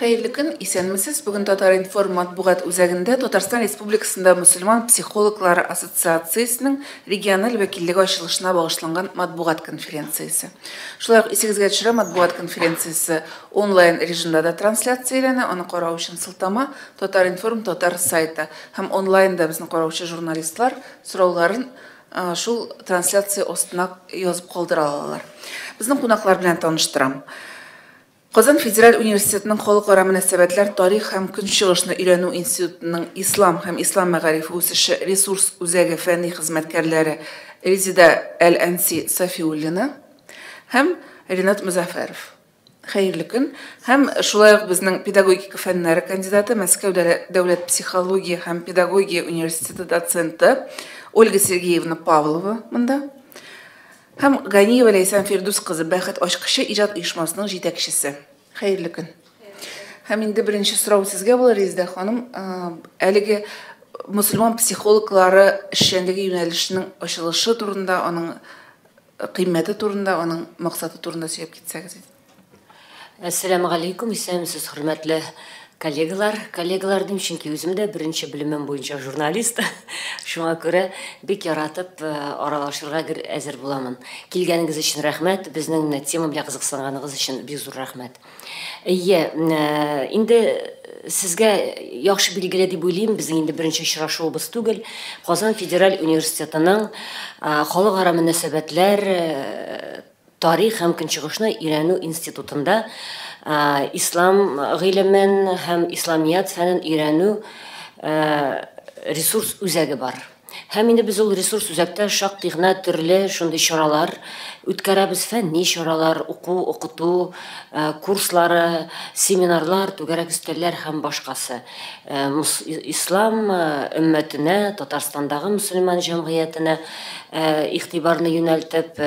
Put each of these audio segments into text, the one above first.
Хәерле көн, исәнмесез. Бүген Татар информ матбугат үзәгендә Татарстан Республикасында мөселман психологлары ассоциациясенең региональ вәкиллеге ачылышына багышланган матбугат конференциясе. Шулай ук исегезгә төшерә, матбугат конференциясе онлайн режимда да трансляцияләнә. Аны карау өчен сылтама Татар информ Татар сайты һәм онлайнда безнең караучы журналистлар сорауларын шул трансляция астына язып калдыра алалар. Безнең кунаклар белән таныштырам. Казан Федераль университетының халыкара мөнәсәбәтләр, тарих һәм көнчыгышны өйрәнү институтының ислам һәм ислам мәгарифе үсеше ресурс үзәге фәнни хезмәткәрләре Резида Әл-Әнси Сафиуллина һәм Ринат Музафаров. Хәерле көн. Һәм шулай ук безнең педагогика фәннәре кандидаты, Мәскәү дәүләт психология һәм педагогия университеты доценты Ольга Сергеевна Павлова монда. Һәм Ганиева Ләйсән Фирдус кызы, бәхет ачкычы иҗат оешмасының җитәкчесе. Хәерле көн. Һәм инде беренче сорау сезгә булыр, Резида ханым. Әлеге мөселман психологлары эшчәнлеге юнәлешенең ачылышы турында, аның кыйммәте турында, аның максаты турында сөйләп китсәгез. Ассаламу алейкум, исәнмесез, хөрмәтле коллегалар дим, чөнки үзем дә беренче белемем буенча журналист. Шуңа күрә бик яратып аралашырга әзер буламын. Килгәнегез өчен рәхмәт, безнең тема белән кызыксынганыгыз өчен бик зур рәхмәт. Инде сезгә яхшы билгеле дип уйлыйм, безнең инде беренче очрашуыбыз түгел. Казан Федераль университетының халыкара мөнәсәбәтләр, тарих һәм көнчыгышны өйрәнү институтында ислам гыйлемен һәм исламият фәнен өйрәнү ресурс үзәге бар. Һәм инде без ул ресурс үзәктә шактый гына төрле шундый чаралар үткәрәбез, фәнни чаралар, укыту курслары, семинарлар, түгәрәк өстәлләр һәм башкасы. Ислам өммәтенә, Татарстандагы мөселман җәмгыятенә игътибарны юнәлтеп,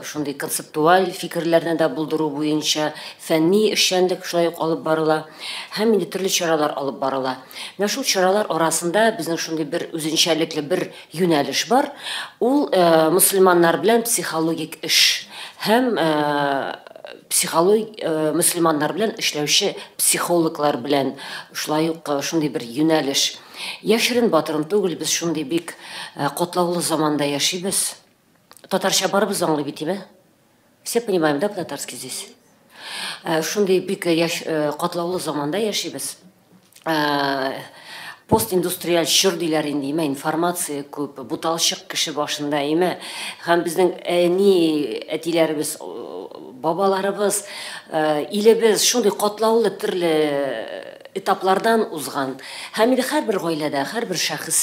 шундый концептуаль фикерләрне дә булдыру буенча фәнни эшчәнлек шулай ук алып барыла. Һәм инде төрле чаралар алып барыла. Менә шул чаралар арасында безнең шундый бер үзенчәлекле бер юнәлеш бар. Ул мөселманнар белән психологик эш һәм мөселманнар белән эшләүче психологлар белән шулай ук шундый бер юнәлеш. Яшерен батырым түгел, без шундый бик катлаулы заманда яшибез. Татарча барыбыз аңлый бит, име? Все понимаем, да, по-татарски здесь? Шундый бик катлаулы заманда яшибез. Постиндустриаль чор диләр инде, информация күп, буталчык кеше башында, һәм безнең әтиләребез, бабаларыбыз, илебез шундый катлаулы төрле этаплардан узган. Һәм инде һәрбер гаиләдә, һәрбер шәхес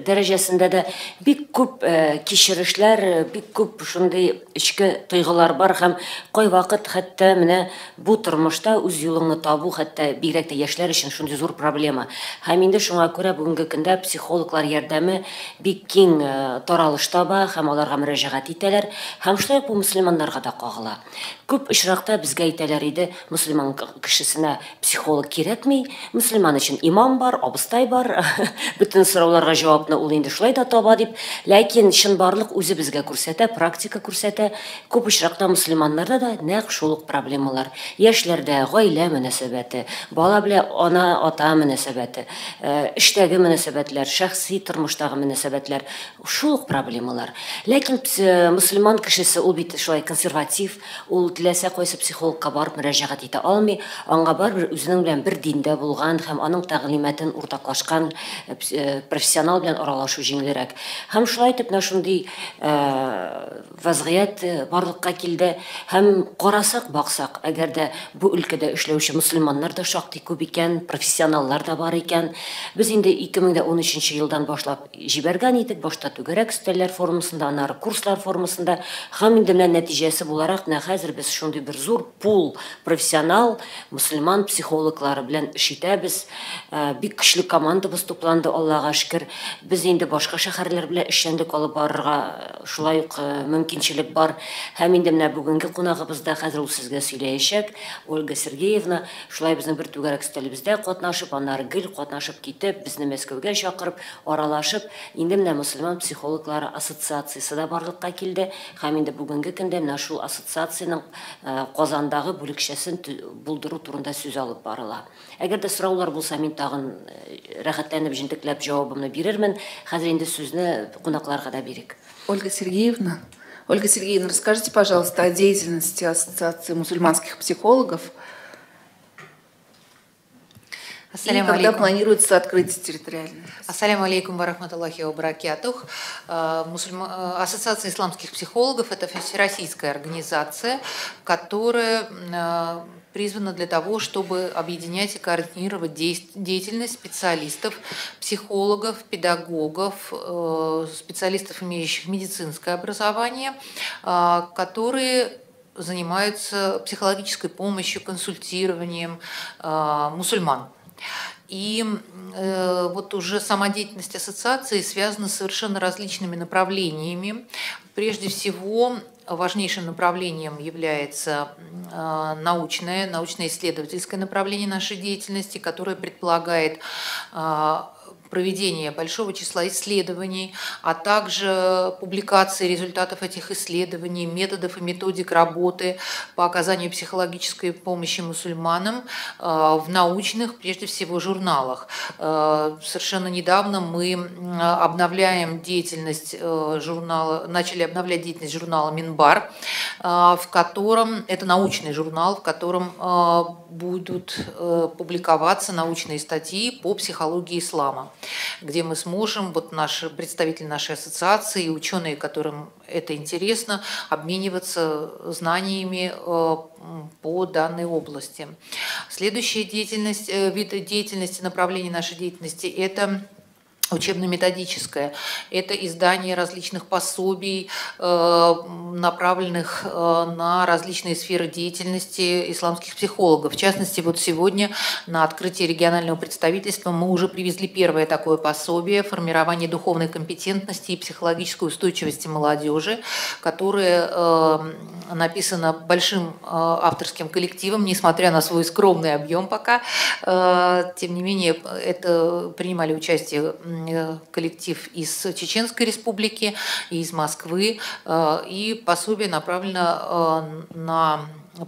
дәрәҗәсендә дә бик күп кичерешләр, бик күп шундый ичке тойгылар бар һәм кайвакыт хәтта менә бу тормышта үз юлыңны табу, хәтта бигрәк тә яшьләр өчен шундый зур проблема. Һәм инде шуңа күрә бүгенге көндә психологлар ярдәме бик киң таралыш таба һәм аларга мөрәҗәгать итәләр. Һәм шулай бу мөселманнарга да кагыла. Күп очракта безгә әйтәләр иде, мөселман кешесенә психолог кирәкми, мөселман өчен имам бар, абыстай бар, бөтен сорауларга җавапны ул инде шулай да таба дип. Ләкин чынбарлык үзе безгә күрсәтә, практика күрсәтә. Күп очракта мөселманнарда да нәкъ шул ук проблемалар. Яшьләрдә гаилә мөнәсәбәте, бала белән ана-ата мөнәсәбәте, эштәге мөнәсәбәтләр, шәхси тормыштагы мөнәсәбәтләр, шул ук проблемалар. Ләкин мөселман кешесе ул бит шулай консерватив, ул теләсә кайсы психологка барып мөрәҗәгать итә алмый, аңа барбер үзенең белән бер диндә булган һәм аның тәгълиматын уртаклашкан профессионал белән аралашу җиңелрәк. Һәм шулай итеп шундый вазгыять барлыкка килде. Һәм карасак, баксак, әгәр дә бу өлкәдә эшләүче мөселманнар да шактый күп икән, профессионаллар да бар икән. Без инде 2013 елдан башлап җибәргән идек, башта түгәрәк өстәлләр формасында, аннары курслар формасында. Һәм инде менә нәтиҗәсе буларак, хәзер без шундый бер зур пул профессионал мөселман психологлары белән эш тырыш итәбез. Бик көчле командабыз тупланды, Аллага шөкер. Без инде башка шәһәрләр белән эшчәнлек алып барырга шулай ук мөмкинчелек бар. Һәм инде менә бүгенге кунагыбыз да хәзер ул сезгә сөйләячәк, Ольга Сергеевна. Шулай безнең бер түгәрәк стелебездә катнашып, аннары гел катнашып китеп, безне Мәскәүгә чакырып, аралашып, инде менә мөселман психологлары ассоциациясе дә барлыкка килде. Һәм инде бүгенге көндә менә шул ассоциациянең Казандагы бүлекчәсен булдыру турында сүз алып барыла. Әгәр дә сораулар булса, мин тагын рәхәтләнеп, җентекләп җавабымны бирермен. Хәзер инде сүзне кунакларга да бирик. Ольга Сергеевна, расскажите, пожалуйста, о деятельности Ассоциации мусульманских психологов. И когда планируется открыть территориальный? Ассаляму алейкум ва рахматуллахи ва баракатух. Ассоциация исламских психологов – это всероссийская организация, которая призвана для того, чтобы объединять и координировать деятельность специалистов, психологов, педагогов, специалистов, имеющих медицинское образование, которые занимаются психологической помощью, консультированием мусульман. И вот уже сама деятельность ассоциации связана с совершенно различными направлениями. Прежде всего, важнейшим направлением является научно-исследовательское направление нашей деятельности, которое предполагает проведение большого числа исследований, а также публикации результатов этих исследований, методов и методик работы по оказанию психологической помощи мусульманам в научных, прежде всего, журналах. Совершенно недавно мы начали обновлять деятельность журнала «Минбар», в котором, это научный журнал, в котором будут публиковаться научные статьи по психологии ислама, где мы сможем, вот наши представители нашей ассоциации и ученые, которым это интересно, обмениваться знаниями по данной области. Следующая вид деятельности, направление нашей деятельности – это учебно-методическое. Это издание различных пособий, направленных на различные сферы деятельности исламских психологов. В частности, вот сегодня на открытии регионального представительства мы уже привезли первое такое пособие «Формирование духовной компетентности и психологической устойчивости молодежи», которое написано большим авторским коллективом, несмотря на свой скромный объем пока. Тем не менее, это принимали участие коллектив из Чеченской Республики и из Москвы. И пособие направлено на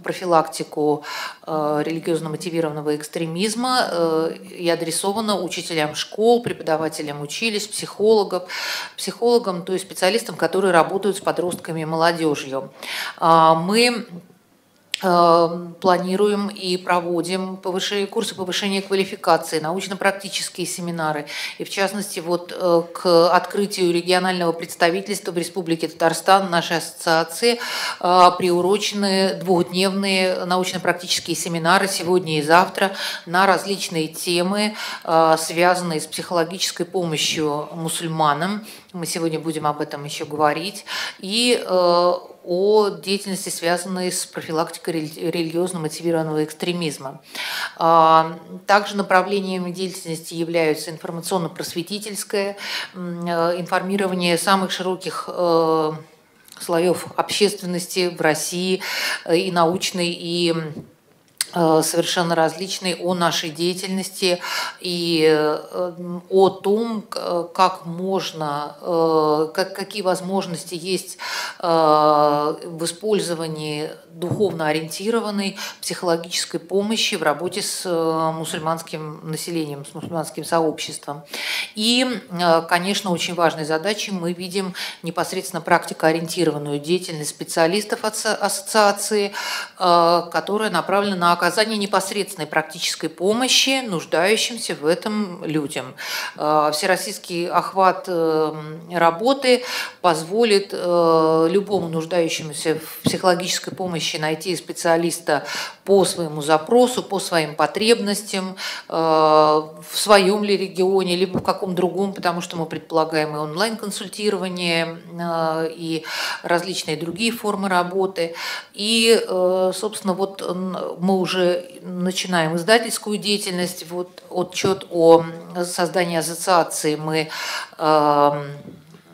профилактику религиозно-мотивированного экстремизма и адресовано учителям школ, преподавателям училищ, психологам, то есть специалистам, которые работают с подростками и молодежью. Мы планируем и проводим курсы повышения квалификации, научно-практические семинары. И в частности, вот к открытию регионального представительства в Республике Татарстан нашей ассоциации приурочены двухдневные научно-практические семинары сегодня и завтра на различные темы, связанные с психологической помощью мусульманам. Мы сегодня будем об этом еще говорить. И о деятельности, связанной с профилактикой религиозно мотивированного экстремизма. Также направлениями деятельности являются информационно-просветительское, информирование самых широких слоев общественности в России, и научной, и совершенно различные, о нашей деятельности и о том, какие возможности есть в использовании духовно ориентированной психологической помощи в работе с мусульманским населением, с мусульманским сообществом. И, конечно, очень важной задачей мы видим непосредственно практикоориентированную деятельность специалистов ассоциации, которая направлена на оказание непосредственной практической помощи нуждающимся в этом людям. Всероссийский охват работы позволит любому нуждающемуся в психологической помощи найти специалиста по своему запросу, по своим потребностям, в своем ли регионе, либо в каком другом, потому что мы предполагаем и онлайн-консультирование, и различные другие формы работы. И, собственно, вот мы уже уже начинаем издательскую деятельность. Вот отчет о создании ассоциации мы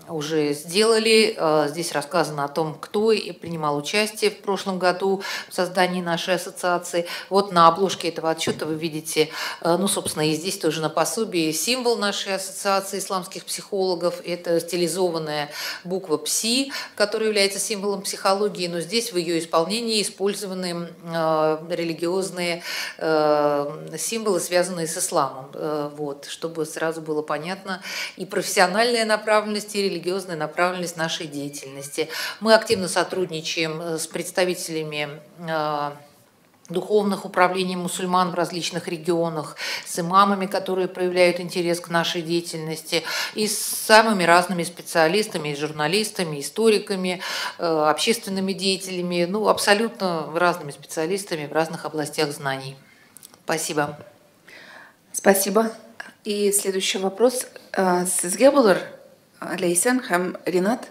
уже сделали. Здесь рассказано о том, кто принимал участие в прошлом году в создании нашей ассоциации. Вот на обложке этого отчета вы видите, ну, собственно, и здесь тоже на пособии символ нашей ассоциации исламских психологов. Это стилизованная буква ПСИ, которая является символом психологии, но здесь в ее исполнении использованы религиозные символы, связанные с исламом. Вот, чтобы сразу было понятно и профессиональная направленность, и религиозная направленность нашей деятельности. Мы активно сотрудничаем с представителями духовных управлений мусульман в различных регионах, с имамами, которые проявляют интерес к нашей деятельности, и с самыми разными специалистами, и журналистами, историками, общественными деятелями, ну, абсолютно разными специалистами в разных областях знаний. Спасибо. Спасибо. И следующий вопрос. Сізге болар, Лейсен һәм Ринат,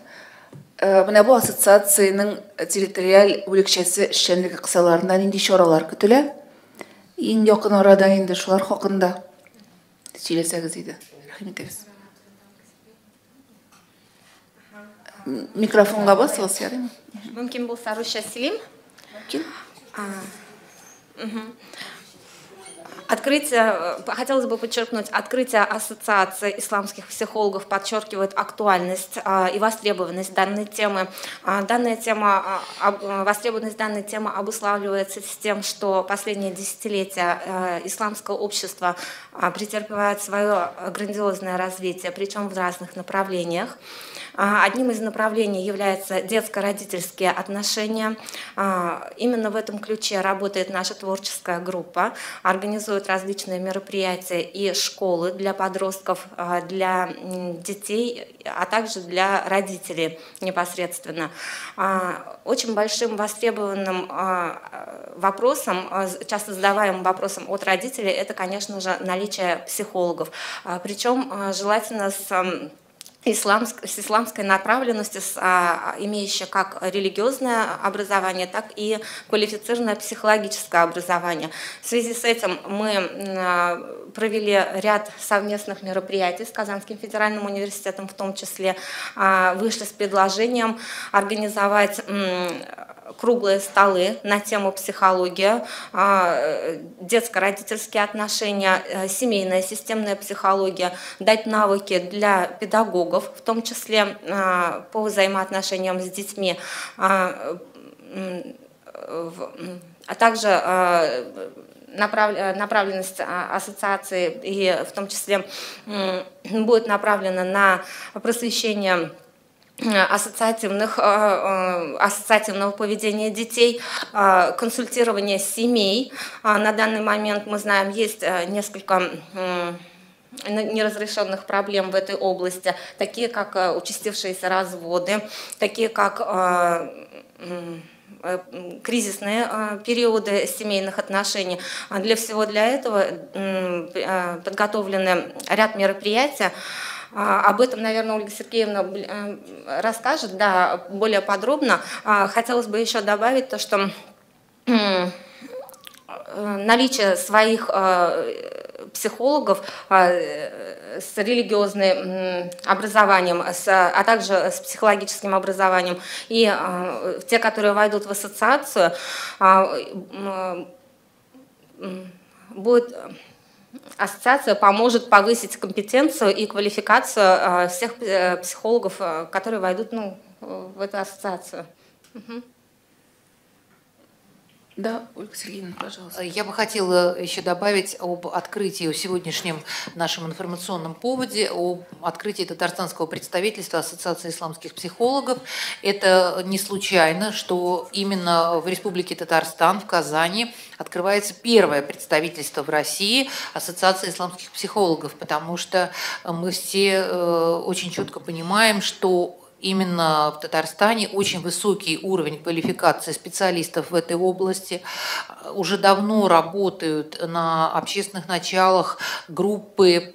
менә бу ассоциацияның территориаль бүлекчәсе эшчәнлеге кысаларында нинди чаралар көтелә? Иң якын арада инде шулар хакында сөйләсәгез иде. Рәхим итегез. Микрофонга басыгыз, ярыймы? Мөмкин булса русча сөйлим. Мөмкин. Хотелось бы подчеркнуть, открытие ассоциации исламских психологов подчеркивает актуальность и востребованность данной темы. Востребованность данной темы обуславливается с тем, что последние десятилетия исламское общество претерпевает свое грандиозное развитие, причем в разных направлениях. Одним из направлений является детско-родительские отношения. Именно в этом ключе работает наша творческая группа, организует различные мероприятия и школы для подростков, для детей, а также для родителей непосредственно. Очень большим востребованным вопросом, часто задаваемым вопросом от родителей, это, конечно же, наличие психологов. Причем желательно с исламской направленности, имеющей как религиозное образование, так и квалифицированное психологическое образование. В связи с этим мы провели ряд совместных мероприятий с Казанским федеральным университетом, в том числе вышли с предложением организовать круглые столы на тему психология, детско-родительские отношения, семейная системная психология, дать навыки для педагогов, в том числе по взаимоотношениям с детьми, а также направленность ассоциации и в том числе будет направлена на просвещение ассоциативного поведения детей, консультирование семей. На данный момент, мы знаем, есть несколько неразрешенных проблем в этой области, такие как участившиеся разводы, такие как кризисные периоды семейных отношений. Для этого подготовлены ряд мероприятий. Об этом, наверное, Ольга Сергеевна расскажет, да, более подробно. Хотелось бы еще добавить то, что наличие своих психологов с религиозным образованием, а также с психологическим образованием, и те, которые войдут в ассоциацию, ассоциация поможет повысить компетенцию и квалификацию всех психологов, которые войдут в эту ассоциацию. Да, Ольга Сергеевна, пожалуйста. Я бы хотела еще добавить об открытии, о сегодняшнем нашем информационном поводе, об открытии татарстанского представительства Ассоциации исламских психологов. Это не случайно, что именно в Республике Татарстан, в Казани, открывается первое представительство в России Ассоциации исламских психологов, потому что мы все очень четко понимаем, что именно в Татарстане очень высокий уровень квалификации специалистов в этой области. Уже давно работают на общественных началах группы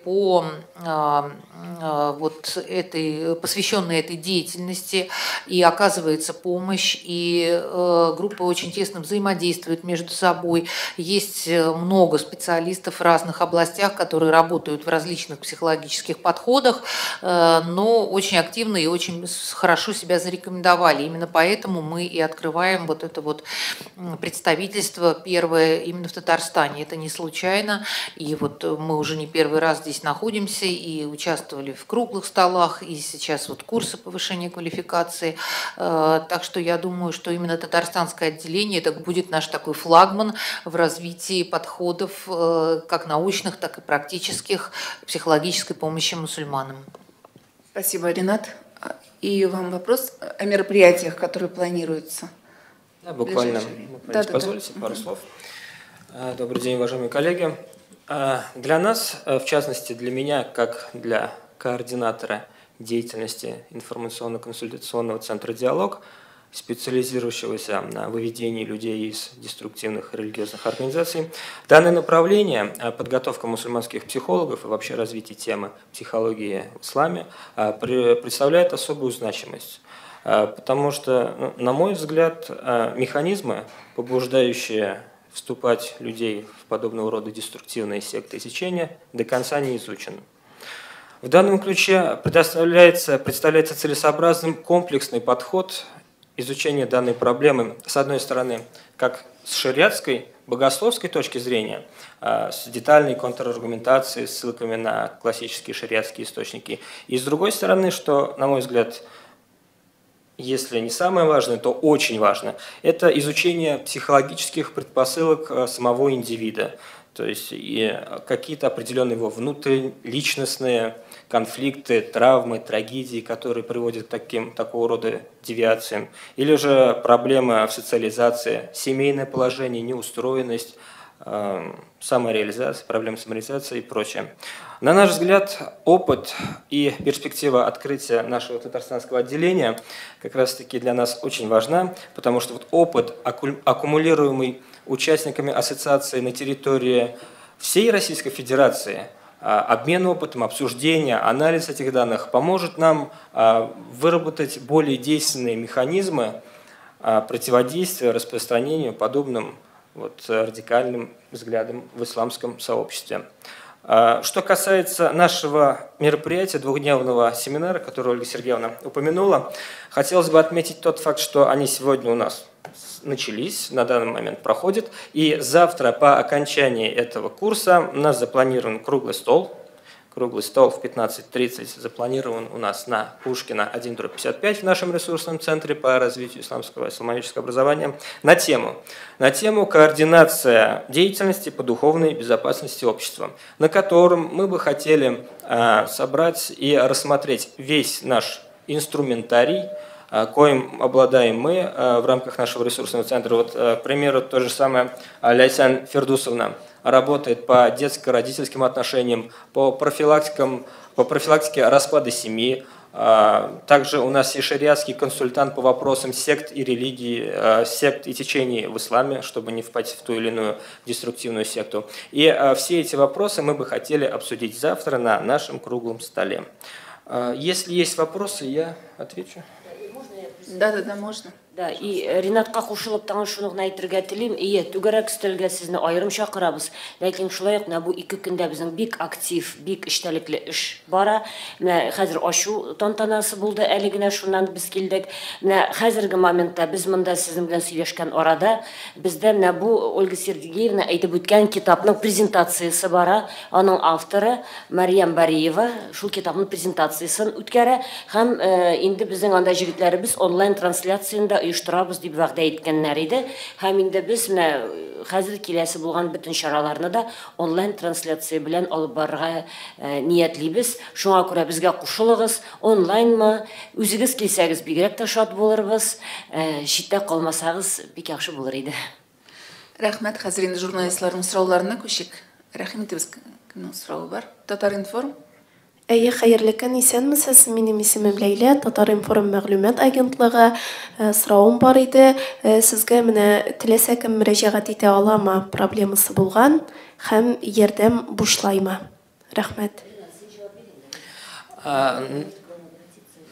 посвященные этой деятельности, и оказывается помощь, и группы очень тесно взаимодействуют между собой. Есть много специалистов в разных областях, которые работают в различных психологических подходах, но очень активно и очень хорошо себя зарекомендовали. Именно поэтому мы и открываем вот это вот представительство первое именно в Татарстане. Это не случайно. И вот мы уже не первый раз здесь находимся и участвовали в круглых столах, и сейчас вот курсы повышения квалификации. Так что я думаю, что именно татарстанское отделение это будет наш такой флагман в развитии подходов как научных, так и практических психологической помощи мусульманам. Спасибо, Ринат. И вам вопрос о мероприятиях, которые планируются? Да, буквально, позвольте пару слов. Добрый день, уважаемые коллеги. Для нас, в частности для меня, как для координатора деятельности информационно-консультационного центра «Диалог», специализирующегося на выведении людей из деструктивных религиозных организаций, данное направление, подготовка мусульманских психологов и вообще развитие темы психологии в исламе, представляет особую значимость. Потому что, на мой взгляд, механизмы, побуждающие вступать людей в подобного рода деструктивные секты и течения, до конца не изучены. В данном ключе представляется целесообразным комплексный подход изучения данной проблемы, с одной стороны, как с шариатской, богословской точки зрения, с детальной контраргументацией, ссылками на классические шариатские источники, и с другой стороны, что, на мой взгляд, если не самое важное, то очень важно, это изучение психологических предпосылок самого индивида, то есть и какие-то определенные его внутриличностные конфликты, травмы, трагедии, которые приводят к такого рода девиациям, или же проблемы в социализации, семейное положение, неустроенность, самореализация, проблемы самореализации и прочее. На наш взгляд, опыт и перспектива открытия нашего татарстанского отделения как раз-таки для нас очень важна, потому что вот опыт, аккумулируемый участниками ассоциации на территории всей Российской Федерации, обмен опытом, обсуждение, анализ этих данных поможет нам выработать более действенные механизмы противодействия распространению подобным радикальным взглядам в исламском сообществе. Что касается нашего мероприятия, двухдневного семинара, который Ольга Сергеевна упомянула, хотелось бы отметить тот факт, что они сегодня у нас начались, на данный момент проходят, и завтра по окончании этого курса у нас запланирован круглый стол. Круглый стол в 15:30 запланирован у нас на Пушкина 1/55 в нашем ресурсном центре по развитию исламского и исламического образования на тему координация деятельности по духовной безопасности общества, на котором мы бы хотели собрать и рассмотреть весь наш инструментарий, коим обладаем мы в рамках нашего ресурсного центра. Вот, к примеру, то же самое Ляйсан Фердусовна работает по детско-родительским отношениям, по профилактике распада семьи. Также у нас есть шариатский консультант по вопросам сект и религии, сект и течений в исламе, чтобы не впасть в ту или иную деструктивную секту. И все эти вопросы мы бы хотели обсудить завтра на нашем круглом столе. Если есть вопросы, я отвечу. Да, можно. Да, и Ринатқа қушылып таңын шуны ғына айтырға тілейм, түгәрәк стілге сізні айырым шақырабыз. Ләкин шулай бу 2 көндә безнең бик актив, бик эштәлекле эш бара. Менә хәзер ашу тантанасы булды, әле генә шуннан без килдек. Менә хәзерге моментта без монда сезнең белән сөйләшкән арада бездә менә бу Ольга Сергеевна әйтеп үткән китапның презентациясе бара. Аның авторы Марьям Бариева шул китапның презентациясын үткәрә һәм инде безнең анда җегетләребез онлайн трансляциясында оештырабыз дип вәгъдә иткәннәр иде. Һәм инде без менә хәзер киләсе булган бөтен чараларны да онлайн трансляция белән алып барырга ниятлибез. Шуңа күрә безгә кушылыгыз, онлайнмы, үзегез килсәгез бигрәк тә шат булырбыз. Читтә калмасагыз бик яхшы булыр иде. Рәхмәт, хәзер инде журналистларның сорауларына күчик. Рәхим итегез, кемнең сорауы бар? Татар-информ. Әйе, хәерле көн, исәнмесез? Минем исемем Ләйлә, Татар-Информ мәгълүмат агентлыгы. Сорауым бар иде. Сезгә менә теләсә кем мөрәҗәгать итә аламы? Проблемасы булган һәм ярдәм бушлаймы? Рәхмәт.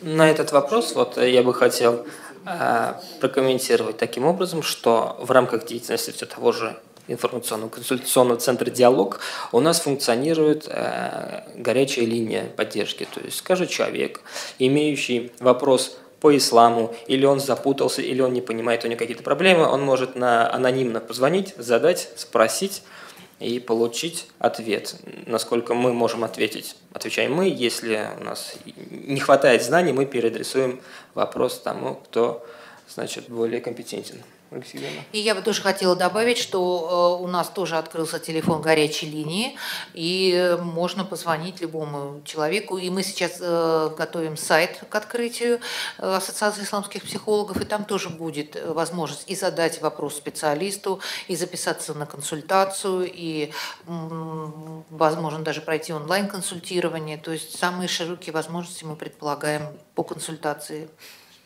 На этот вопрос вот я бы хотел прокомментировать таким образом, что в рамках деятельности все того же информационного консультационного центра «Диалог» у нас функционирует горячая линия поддержки. То есть, скажет человек, имеющий вопрос по исламу, или он запутался, или он не понимает, у него какие-то проблемы, он может анонимно позвонить, задать, спросить и получить ответ. Насколько мы можем ответить, отвечаем мы. Если у нас не хватает знаний, мы переадресуем вопрос тому, кто, значит, более компетентен. И я бы тоже хотела добавить, что у нас тоже открылся телефон горячей линии, и можно позвонить любому человеку. И мы сейчас готовим сайт к открытию Ассоциации исламских психологов, и там тоже будет возможность и задать вопрос специалисту, и записаться на консультацию, и, возможно, даже пройти онлайн-консультирование. То есть самые широкие возможности мы предполагаем по консультации.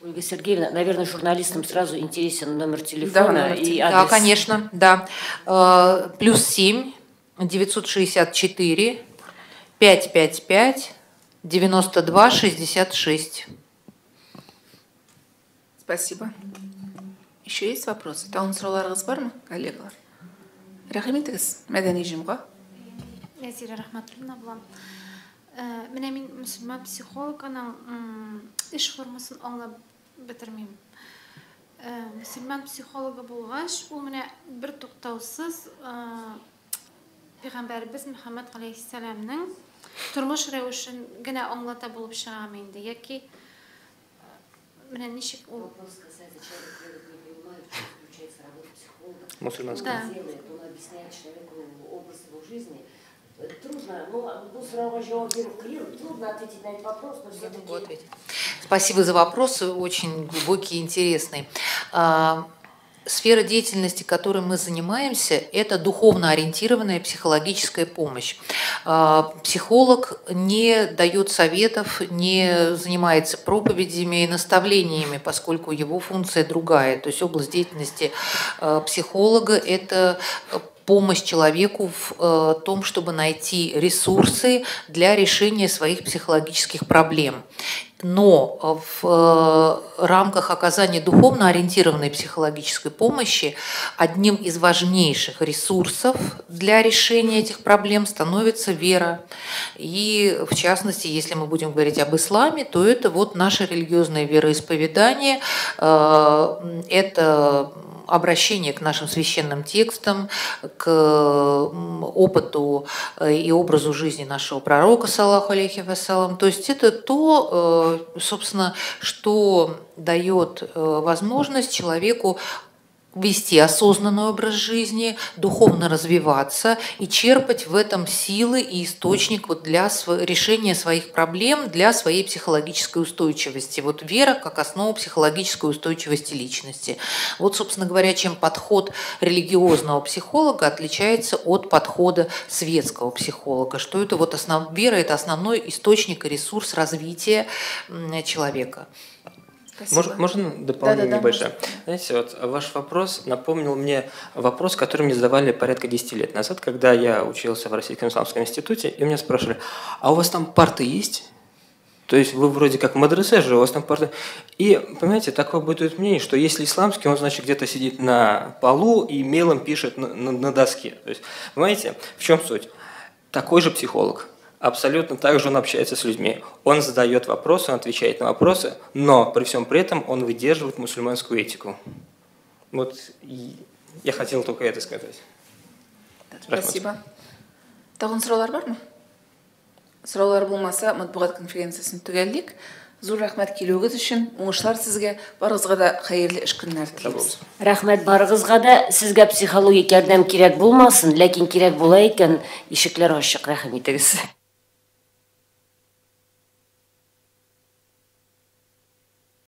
Ольга Сергеевна, наверное, журналистам сразу интересен номер телефона и адрес. Да, конечно, да. +7 964 555 92 66. Спасибо. Еще есть вопросы? Тауын сұрауларыңыз бар ма, коллегалар? Рахмет сізге, мәдәни жиынға. Әзира рахмәтлімна болам. Менә мин мөселман психолог, аның эш формасын аңлап бетермим. Мөселман психологы булгач, ул менә бер туктаусыз Пәйгамбәрбез Мөхәммәд алейһиссәламның тормыш рәвешен генә аңлата булып чыгам инде. Яки менә ничек ул мусульманский. Да. Он объясняет человеку образ его жизни. Трудно, трудно ответить на этот вопрос, но все-таки... Спасибо за вопросы, очень глубокий и интересный. Сфера деятельности, которой мы занимаемся, это духовно ориентированная психологическая помощь. Психолог не дает советов, не занимается проповедями и наставлениями, поскольку его функция другая. То есть область деятельности психолога – это помощь человеку в том, чтобы найти ресурсы для решения своих психологических проблем. Но в рамках оказания духовно ориентированной психологической помощи одним из важнейших ресурсов для решения этих проблем становится вера. И в частности, если мы будем говорить об исламе, то это вот наше религиозное вероисповедание, это обращение к нашим священным текстам, к опыту и образу жизни нашего пророка, саллаху алейхи вассалам. То есть это то, собственно, что дает возможность человеку вести осознанный образ жизни, духовно развиваться и черпать в этом силы и источник вот для решения своих проблем, для своей психологической устойчивости. Вот вера как основа психологической устойчивости личности. Вот, собственно говоря, чем подход религиозного психолога отличается от подхода светского психолога, что это вот вера – это основной источник и ресурс развития человека. Можно дополнение небольшое? Знаете, вот ваш вопрос напомнил мне вопрос, который мне задавали порядка 10 лет назад, когда я учился в Российском исламском институте, и меня спрашивали, а у вас там парты есть? То есть вы вроде как в мадресе же, у вас там парты. И, понимаете, такое бытует мнение, что если исламский, он, значит, где-то сидит на полу и мелом пишет на доске. То есть, понимаете, в чем суть? Такой же психолог. Абсолютно так же он общается с людьми. Он задает вопросы, он отвечает на вопросы, но при всем при этом он выдерживает мусульманскую этику. Вот я хотел только это сказать. Спасибо. Тағын сұраулар бар ма? Сұраулар болмаса, матбуғат конференциясын түгелдік. Зур рахмет келуіңіз үшін, оңышлар сізге, барыңызға да қайырлы іш күннәр тілейміз. Рахмет барыңызға да, сізге психологик ярдәм керек болмасын, ләкин керек бола екен, ишекләр ашық. Рахмет етіңіз.